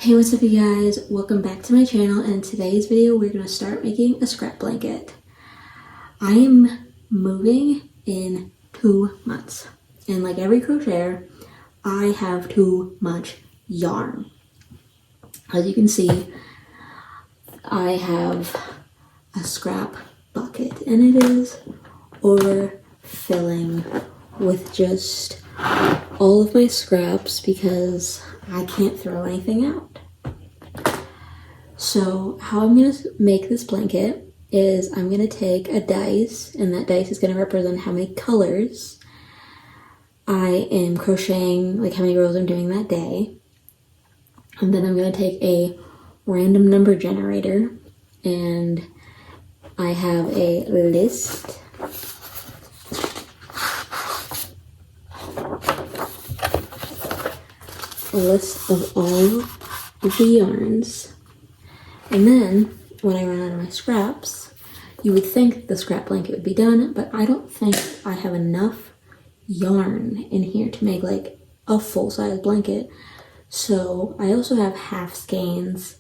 Hey, what's up you guys? Welcome back to my channel, and in today's video we're going to start making a scrap blanket. I am moving in 2 months, and like every crocheter, I have too much yarn. As you can see, I have a scrap bucket, and it is overfilling with just all of my scraps because I can't throw anything out. So how I'm going to make this blanket is I'm going to take a dice, and that dice is going to represent how many colors I am crocheting, like how many rows I'm doing that day. And then I'm going to take a random number generator, and I have a list of all of the yarns. And then when I run out of my scraps, you would think the scrap blanket would be done, but I don't think I have enough yarn in here to make like a full-size blanket. So I also have half skeins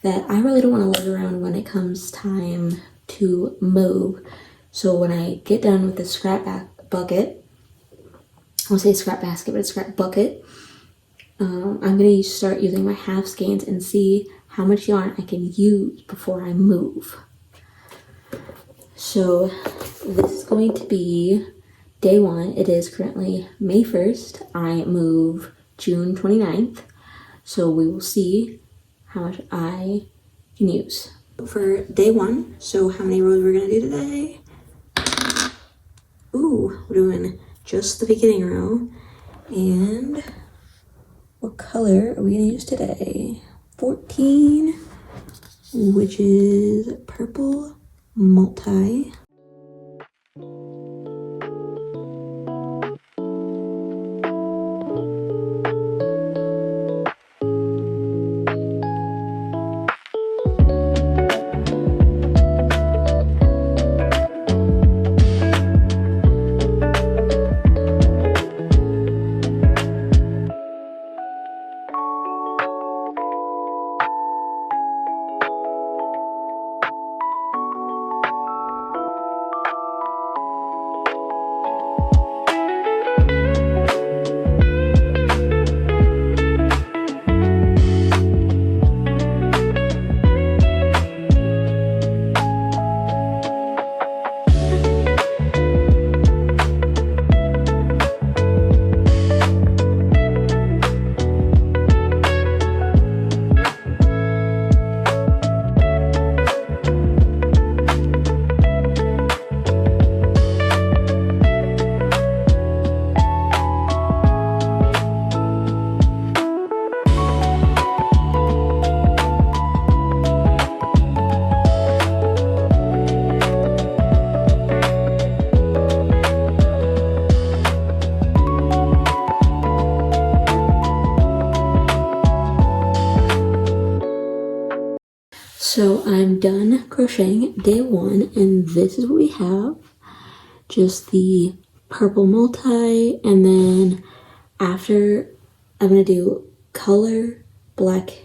that I really don't want to lug around when it comes time to move. So when I get done with the scrap bucket, I won't say scrap basket, but a scrap bucket, I'm going to start using my half skeins and see how much yarn I can use before I move. So this is going to be day one. It is currently May 1st. I move June 29th. So we will see how much I can use. For day one, so how many rows we're going to do today? Ooh, we're doing just the beginning row. And what color are we going to use today? 14, which is purple multi. So I'm done crocheting day one, and this is what we have. Just the purple multi, and then after I'm gonna do color, black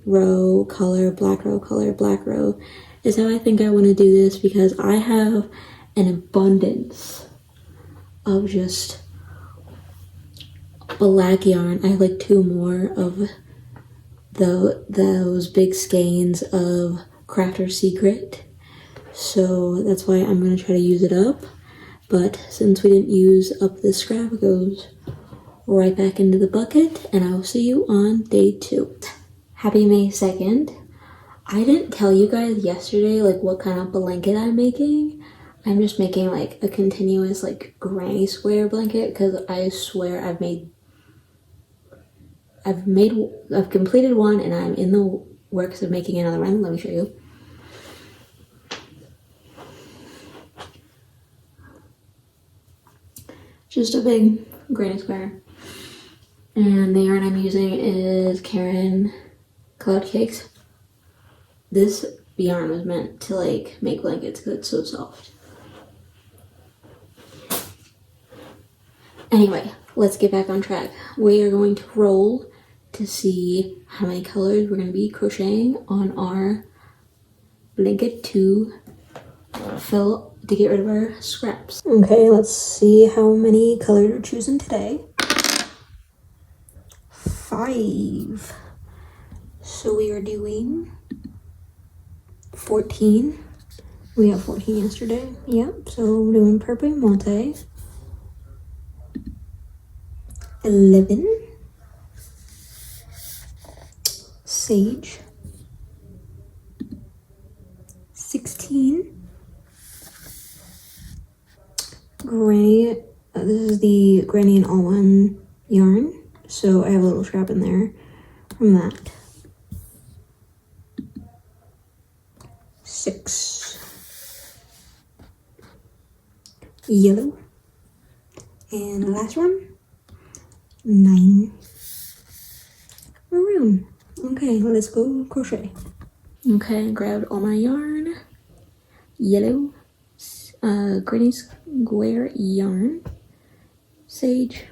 row, color, black row, color, black row, is how I think I want to do this, because I have an abundance of just black yarn. I have like 2 more of those big skeins of Crafter's Secret, so that's why I'm going to try to use it up. But since we didn't use up the scrap, it goes right back into the bucket, and I will see you on day 2. Happy May 2nd. I didn't tell you guys yesterday like what kind of blanket I'm making. I'm just making like a continuous like granny square blanket, because I swear I've completed one, and I'm in the works of making another one. Let me show you. Just a big granny square. And the yarn I'm using is Karen Cloud Cakes. This yarn was meant to like make blankets because it's so soft. Anyway, let's get back on track. We are going to roll to see how many colors we're going to be crocheting on our blanket to get rid of our scraps. Okay, let's see how many colors we're choosing today. 5. So we are doing 14. We have 14 yesterday. Yep, so we're doing purple multi. 11. Sage. 16. Granny. This is the Granny and All One yarn. So I have a little scrap in there from that. 6. Yellow. And the last one. 9. Maroon. Okay, let's go crochet. Okay, grabbed all my yarn. Yellow, granny square yarn, sage,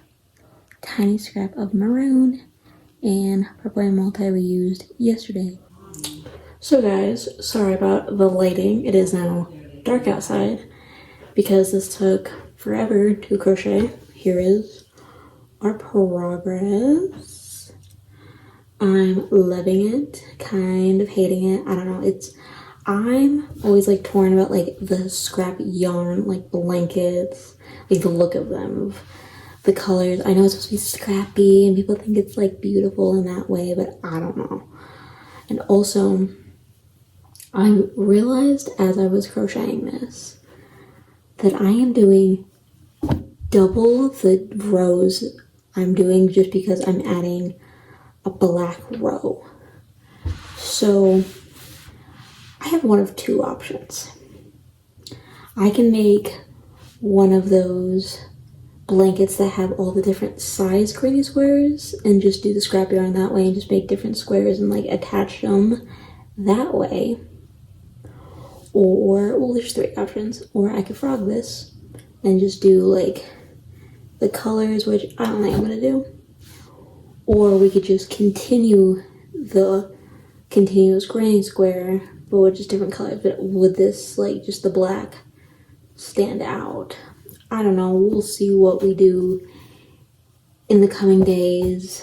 tiny scrap of maroon, and purple and multi we used yesterday. So guys, sorry about the lighting. It is now dark outside because this took forever to crochet. Here is our progress. I'm loving it, kind of hating it. I don't know, I'm always like torn about like the scrap yarn, like blankets, like the look of them, the colors. I know it's supposed to be scrappy and people think it's like beautiful in that way, but I don't know. And also, I realized as I was crocheting this that I am doing double the rows I'm doing just because I'm adding a black row. So I have one of two options. I can make one of those blankets that have all the different size granny squares and just do the scrap yarn that way and just make different squares and like attach them that way. Or, well, there's 3 options. Or I could frog this and just do like the colors, which I don't think I'm gonna do. Or we could just continue the continuous granny square but with just different colors. But would this, like, just the black stand out? I don't know. We'll see what we do in the coming days.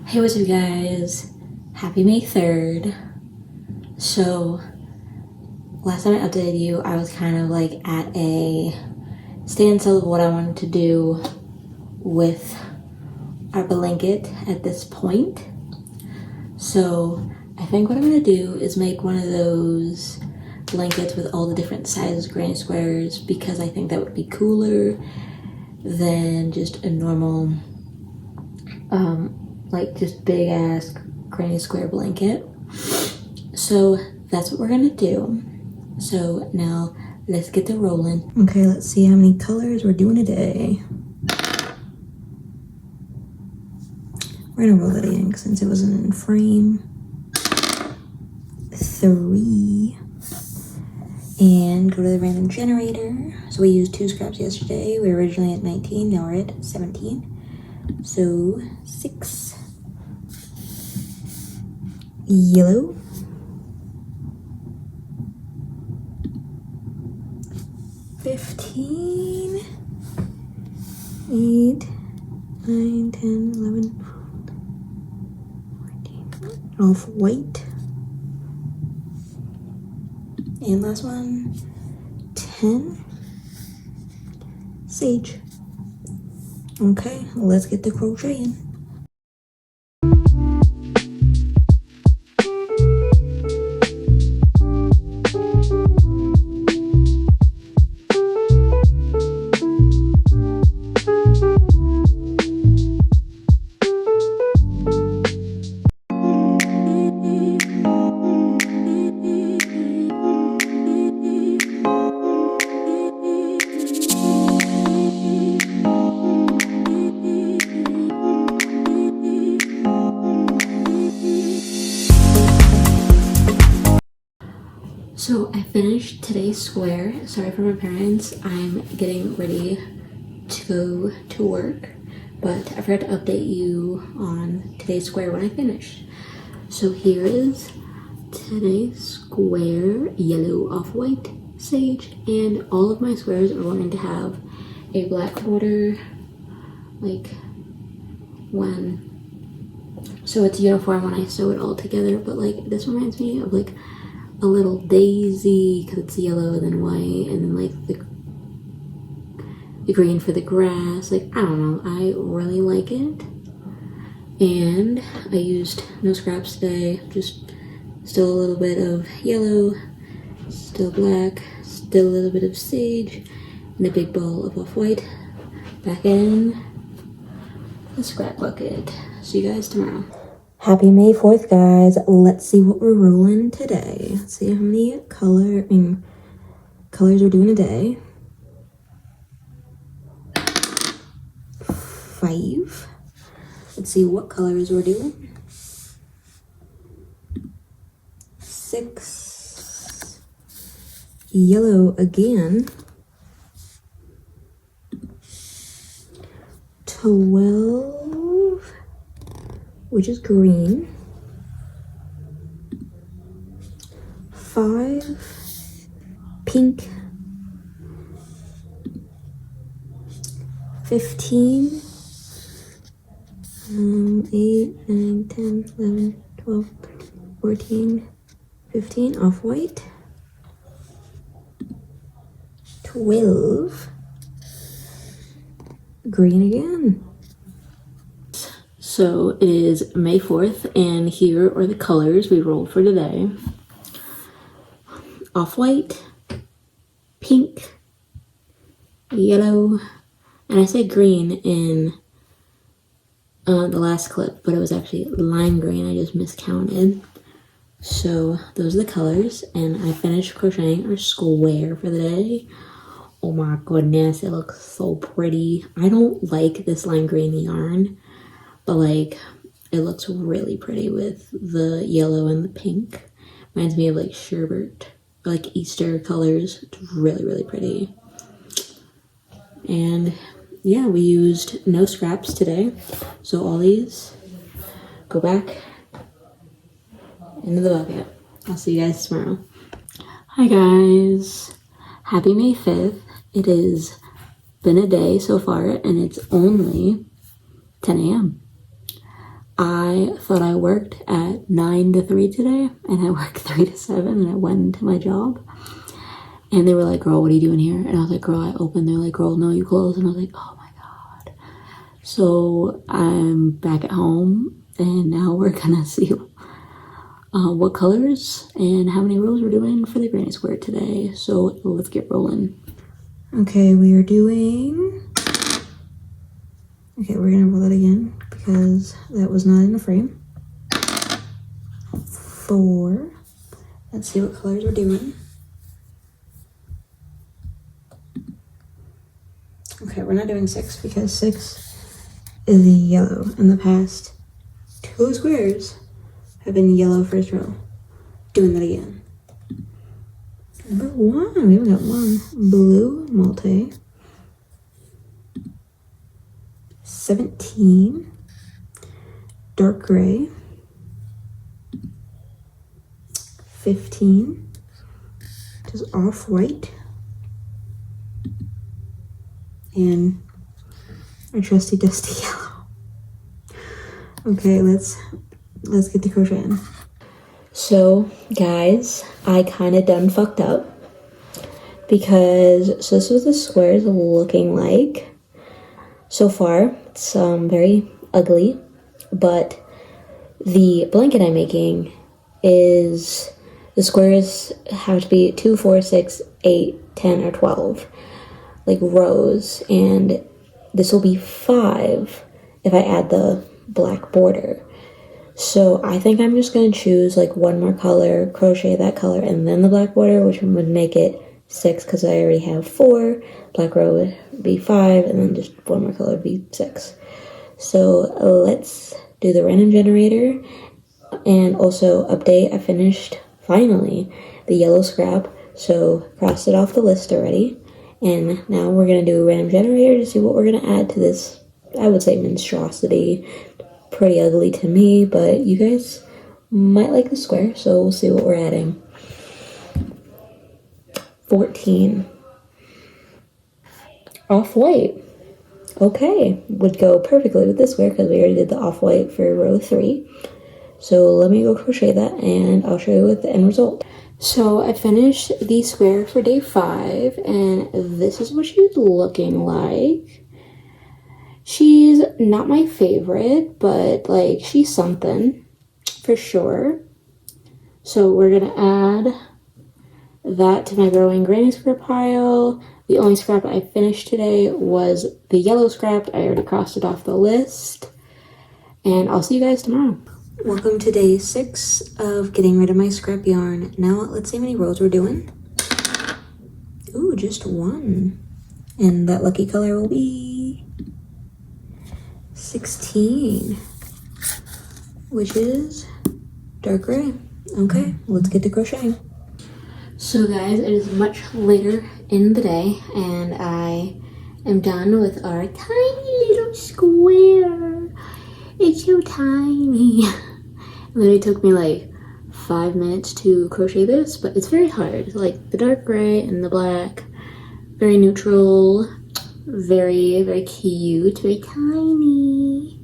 Hey, what's up, guys? Happy May 3rd. So, last time I updated you, I was kind of, like, at a standstill of what I wanted to do with our blanket at this point. So, I think what I'm going to do is make one of those blankets with all the different sizes granny squares because I think that would be cooler than just a normal, like just big ass granny square blanket. So that's what we're going to do. So now let's get to rolling. Okay, let's see how many colors we're doing today. We're going to roll that in since it wasn't in frame. 3. And go to the random generator. So we used 2 scraps yesterday. We were originally at 19, now we're at 17. So 6. Yellow. 15. 8, 9, 10, 11, 14. Off white. And last one, 10. Sage. Okay, let's get the crocheting. So I finished today's square. Sorry for my parents. I'm getting ready to go to work. but I forgot to update you on today's square when I finished. So here is today's square, yellow, off-white, sage, and all of my squares are going to have a black border, like so it's uniform when I sew it all together, but like this reminds me of like a little daisy because it's yellow and then white, and then like the green for the grass. Like, I don't know, I really like it. And I used no scraps today, just still a little bit of yellow, still black, still a little bit of sage, and a big ball of off-white back in the scrap bucket. See you guys tomorrow. Happy May 4th, guys. Let's see what we're rolling today. Let's see how many colors we're doing today. 5. Let's see what colors we're doing. 6. Yellow again. 12, which is green. 5, pink. 15, 8, 9, 10, 11, 12, 14, 15, off-white. 12, green again. So it is May 4th, and here are the colors we rolled for today. Off-white, pink, yellow, and I said green in the last clip, but it was actually lime green. I just miscounted. So those are the colors, and I finished crocheting our square for the day. Oh my goodness, it looks so pretty. I don't like this lime green yarn, but like it looks really pretty with the yellow and the pink. Reminds me of like sherbet, like Easter colors. It's really, really pretty. And yeah, we used no scraps today, so all these go back into the bucket. I'll see you guys tomorrow. Hi guys, happy May 5th. It has been a day so far, and it's only 10 a.m. I thought I worked at 9 to 3 today, and I worked 3 to 7, and I went into my job. And they were like, girl, what are you doing here? And I was like, girl, I opened. They're like, girl, no, you closed. And I was like, oh my God. So I'm back at home, and now we're gonna see what colors and how many rows we're doing for the granny square today. So let's get rolling. Okay, we're gonna roll that again because that was not in the frame. 4. Let's see what colors we're doing. Okay, we're not doing 6 because 6 is the yellow. In the past 2 squares have been yellow first row. Doing that again. Number 1, we only got 1. Blue multi. 17. Dark gray. 15. Just off-white. And our trusty dusty yellow. Okay, let's get the crocheting. So guys, I kind of done fucked up because so this is what the square is looking like so far. It's very ugly, but the blanket I'm making is the squares have to be 2, 4, 6, 8, 10, or 12 like rows, and this will be 5 if I add the black border. So I think I'm just going to choose like one more color, crochet that color, and then the black border, which would make it 6 because I already have 4. Black row would be 5, and then just one more color would be 6. So let's do the random generator, and also update. I finished finally the yellow scrap, so crossed it off the list already. And now we're going to do a random generator to see what we're going to add to this I would say monstrosity. Pretty ugly to me, but you guys might like the square, so we'll see what we're adding. 14. Off-white. Okay, would go perfectly with this square because we already did the off-white for row 3. So let me go crochet that and I'll show you what the end result. So I finished the square for day 5 and this is what she's looking like. She's not my favorite, but like she's something for sure. So we're gonna add that to my growing granny square pile. The only scrap I finished today was the yellow scrap. I already crossed it off the list. And I'll see you guys tomorrow. Welcome to day 6 of getting rid of my scrap yarn. Now let's see how many rows we're doing. Ooh, just 1. And that lucky color will be 16, which is dark gray. Okay, let's get to crocheting. So guys, it is much later in the day and I am done with our tiny little square. It's so tiny. It literally took me like 5 minutes to crochet this, but it's very hard. Like the dark gray and the black, very neutral, very, very cute, very tiny.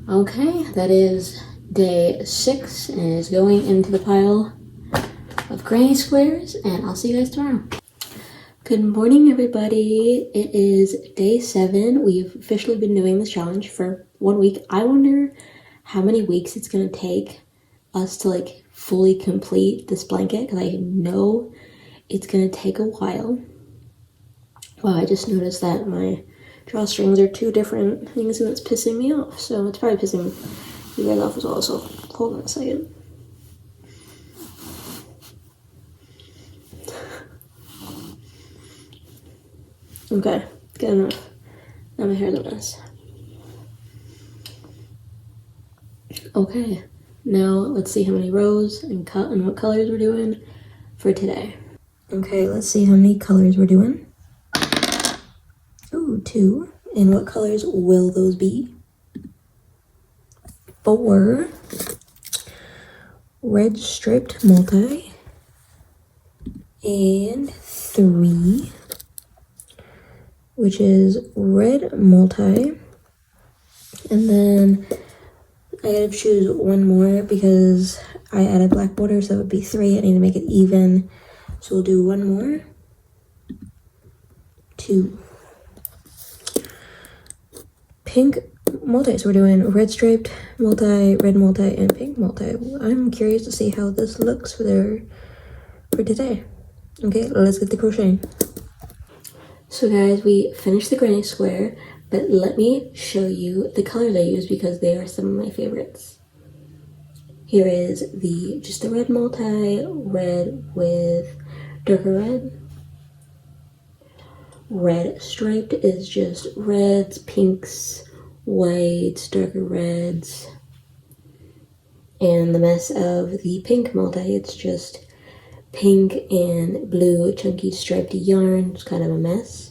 Okay, that is day 6 and is going into the pile of granny squares, and I'll see you guys tomorrow. Good morning, everybody. It is day 7. We've officially been doing this challenge for 1 week. I wonder how many weeks it's gonna take us to like fully complete this blanket, because I know it's gonna take a while. Wow, I just noticed that my drawstrings are 2 different things and it's pissing me off, so it's probably pissing you guys off as well, so hold on a second. Okay, good enough. Now my hair's a mess. Okay, now let's see how many rows and what colors we're doing for today. Okay, let's see how many colors we're doing. Ooh, 2. And what colors will those be? 4. Red striped multi. And 3. Which is red multi, and then I gotta choose 1 more because I added black border, so that would be 3. I need to make it even, so we'll do 1 more. 2. Pink multi, so we're doing red striped multi, red multi, and pink multi. I'm curious to see how this looks for today. Okay, let's get the crocheting. So guys, we finished the granny square, but let me show you the colors I use because they are some of my favorites. Here is just the red multi, red with darker red. Red striped is just reds, pinks, whites, darker reds. And the mess of the pink multi, it's just pink and blue chunky striped yarn. It's kind of a mess.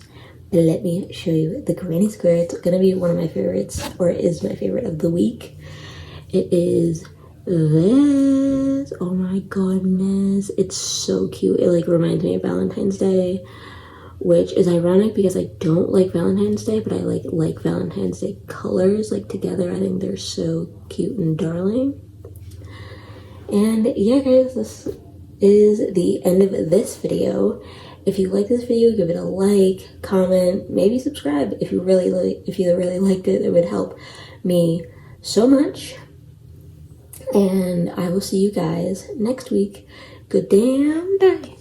But let me show you the granny square. It's gonna be one of my favorites, or it is my favorite of the week. It is this. Oh my goodness, it's so cute. It like reminds me of Valentine's Day, which is ironic because I don't like Valentine's Day, but I like Valentine's Day colors like together. I think they're so cute and darling. And yeah guys, this is the end of this video. If you like this video, give it a like, comment, maybe subscribe if you really liked it. It would help me so much. And I will see you guys next week. Good damn day.